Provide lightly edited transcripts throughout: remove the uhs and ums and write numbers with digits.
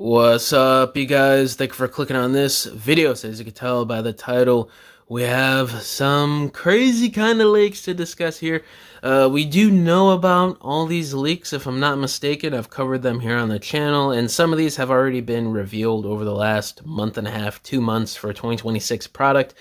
What's up, you guys? Thank you for clicking on this video. So as you can tell by the title, we have some crazy kind of leaks to discuss here. We do know about all these leaks, if I'm not mistaken. I've covered them here on the channel, and some of these have already been revealed over the last month and a half, 2 months for 2026 product.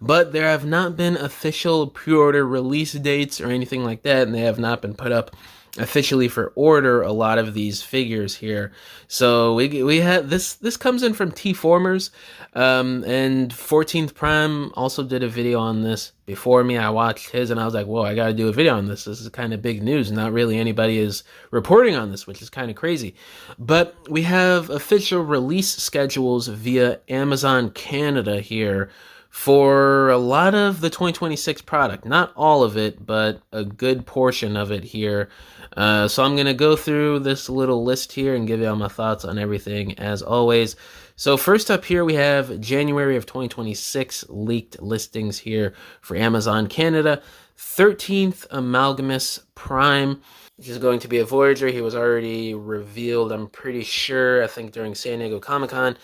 But there have not been official pre-order release dates or anything like that, and they have not been put up officially for order, a lot of these figures here. So we had this comes in from T-Formers, and 14th Prime also did a video on this before me. I watched his and I was like, whoa, I gotta do a video on this. This is kind of big news. Not really anybody is reporting on this, which is kind of crazy. But we have official release schedules via Amazon Canada here for a lot of the 2026 product. Not all of it, but a good portion of it here. So I'm going to go through this little list here and give you all my thoughts on everything as always. So first up here, we have January of 2026 leaked listings here for Amazon Canada. 13th Amalgamus Prime. He's going to be a Voyager. He was already revealed, I'm pretty sure, I think during San Diego Comic-Con.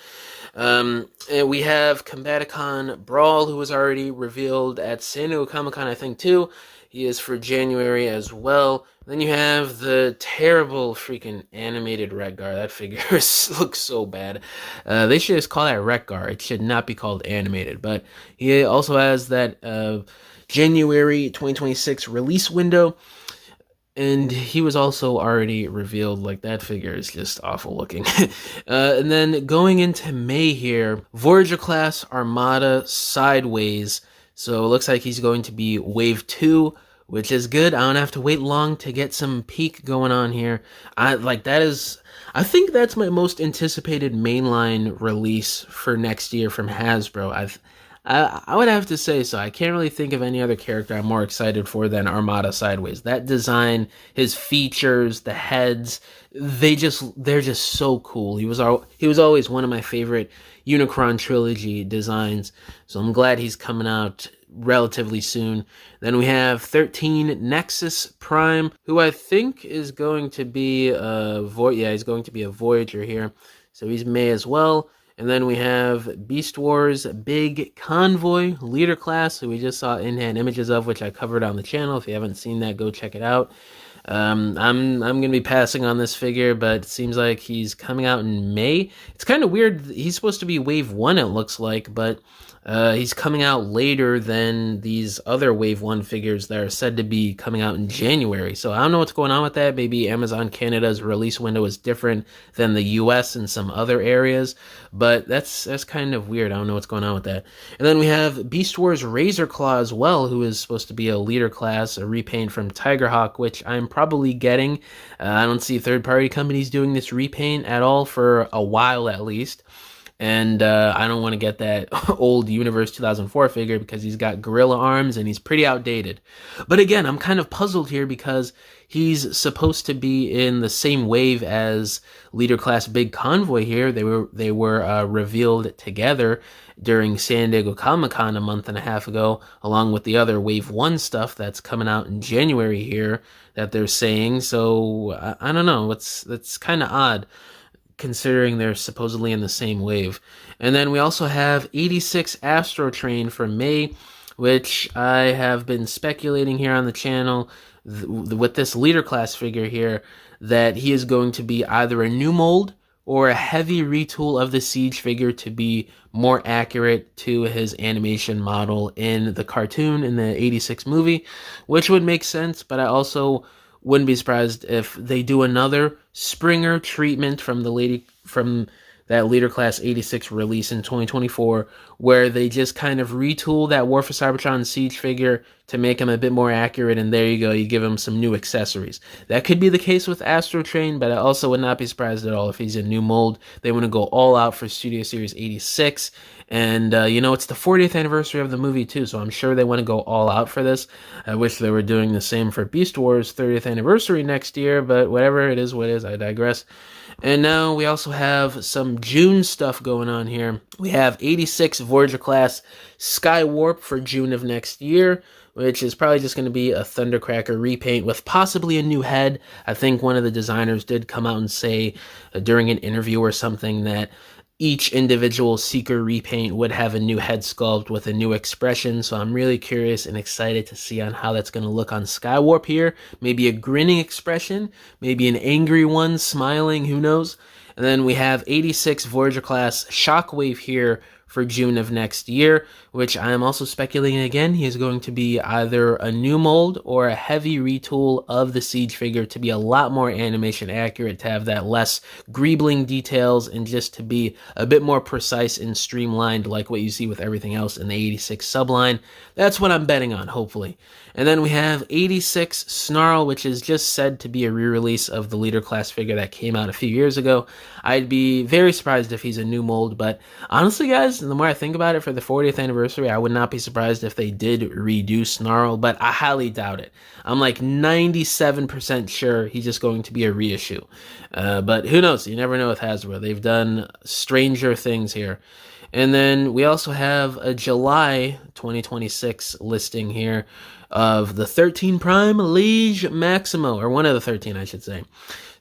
And we have Combaticon Brawl, who was already revealed at San Diego Comic-Con, I think, too. He is for January as well. Then you have the terrible freaking animated Retgar. That figure looks so bad. They should just call that Retgar. It should not be called animated. But he also has that January 2026 release window. And he was also already revealed. Like, that figure is just awful looking. And then going into May here, Voyager class Armada Sideways. So it looks like he's going to be Wave 2, which is good. I don't have to wait long to get some peak going on here. I think that's my most anticipated mainline release for next year from Hasbro. I would have to say so. I can't really think of any other character I'm more excited for than Armada Sideways. That design, his features, the heads, they're just so cool. He was always one of my favorite Unicron trilogy designs. So I'm glad he's coming out relatively soon. Then we have 13 Nexus Prime, who I think is going to be he's going to be a Voyager here. So he's May as well. And then we have Beast Wars Big Convoy Leader Class, who we just saw in-hand images of, which I covered on the channel. If you haven't seen that, go check it out. I'm going to be passing on this figure, but it seems like he's coming out in May. It's kind of weird. He's supposed to be Wave 1, it looks like, but he's coming out later than these other Wave 1 figures that are said to be coming out in January. So I don't know what's going on with that. Maybe Amazon Canada's release window is different than the US and some other areas, but that's kind of weird. I don't know what's going on with that. And then we have Beast Wars Razor Claw as well, who is supposed to be a leader class, a repaint from Tigerhawk, which I'm probably getting. I don't see third-party companies doing this repaint at all for a while at least. And I don't want to get that old Universe 2004 figure because he's got gorilla arms and he's pretty outdated. But again, I'm kind of puzzled here because he's supposed to be in the same wave as Leader Class Big Convoy here. They were revealed together during San Diego Comic-Con a month and a half ago, along with the other Wave 1 stuff that's coming out in January here that they're saying. So I don't know. That's kind of odd, considering they're supposedly in the same wave. And then we also have 86 Astro Train for May, which I have been speculating here on the channel with this leader class figure here, that he is going to be either a new mold or a heavy retool of the Siege figure to be more accurate to his animation model in the cartoon, in the 86 movie, which would make sense, but I also wouldn't be surprised if they do another Springer treatment from that Leader Class 86 release in 2024, where they just kind of retool that War for Cybertron Siege figure to make him a bit more accurate, and there you go, you give him some new accessories. That could be the case with Astro Train, but I also would not be surprised at all if he's a new mold. They want to go all out for Studio Series 86, and it's the 40th anniversary of the movie too, so I'm sure they want to go all out for this. I wish they were doing the same for Beast Wars 30th anniversary next year, but whatever, it is what it is, I digress. And now we also have some June stuff going on here. We have 86 Voyager class SKYWARP for June of next year. which is probably just going to be a Thundercracker repaint with possibly a new head. I think one of the designers did come out and say during an interview or something that each individual Seeker repaint would have a new head sculpt with a new expression, so I'm really curious and excited to see on how that's going to look on SKYWARP here. Maybe a grinning expression, maybe an angry one, smiling, who knows. And then we have 86 Voyager class Shockwave here for June of next year, which I am also speculating again, he is going to be either a new mold or a heavy retool of the Siege figure to be a lot more animation accurate, to have that less greebling details, and just to be a bit more precise and streamlined like what you see with everything else in the 86 subline. That's what I'm betting on, hopefully. And then we have 86 Snarl, which is just said to be a re-release of the Leader class figure that came out a few years ago. I'd be very surprised if he's a new mold, but honestly, guys, the more I think about it, for the 40th anniversary, I would not be surprised if they did redo Snarl, but I highly doubt it. I'm like 97% sure he's just going to be a reissue. But who knows? You never know with Hasbro. They've done stranger things here. And then we also have a July 2026 listing here of the 13 Prime Liege Maximo, or one of the 13, I should say.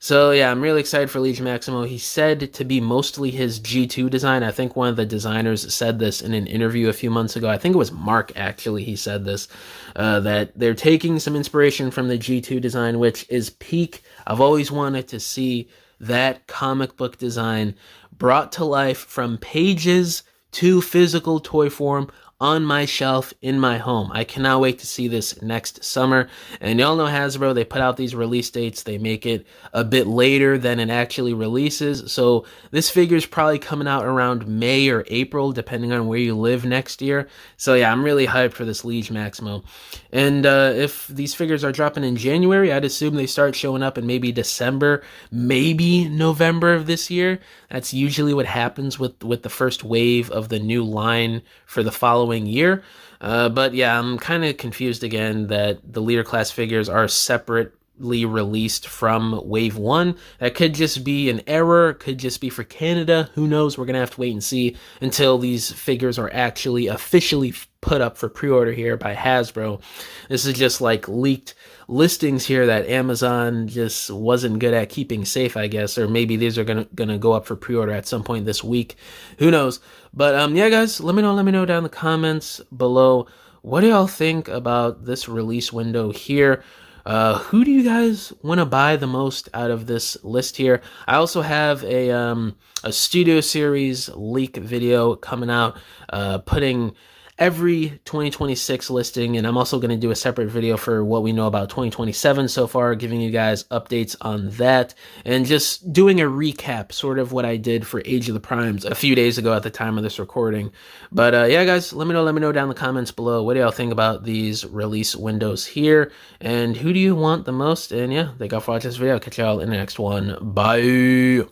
So yeah, I'm really excited for Liege Maximo. He's said to be mostly his G2 design. I think one of the designers said this in an interview a few months ago. I think it was Mark, actually, he said this, that they're taking some inspiration from the G2 design, which is peak. I've always wanted to see that comic book design brought to life from pages to physical toy form on my shelf in my home. I cannot wait to see this next summer. And y'all know Hasbro, they put out these release dates, they make it a bit later than it actually releases. So this figure is probably coming out around May or April, depending on where you live next year. So yeah, I'm really hyped for this Liege Maximo. And if these figures are dropping in January, I'd assume they start showing up in maybe December, maybe November of this year. That's usually what happens with the first wave of the new line for the following year. But yeah, I'm kind of confused again that the Leader class figures are separately released from Wave 1. That could just be an error, could just be for Canada, who knows. We're gonna have to wait and see until these figures are actually officially put up for pre-order here by Hasbro. This is just like leaked listings here that Amazon just wasn't good at keeping safe, I guess, or maybe these are gonna go up for pre-order at some point this week, who knows. But yeah, guys, let me know down in the comments below, what do y'all think about this release window here? Who do you guys want to buy the most out of this list here? I also have a Studio Series leak video coming out, putting every 2026 listing, and I'm also going to do a separate video for what we know about 2027 so far, giving you guys updates on that, and just doing a recap, sort of what I did for Age of the Primes a few days ago at the time of this recording. But yeah, guys, let me know down in the comments below, what do y'all think about these release windows here, and who do you want the most? And yeah, thank y'all for watching this video. Catch y'all in the next one. Bye.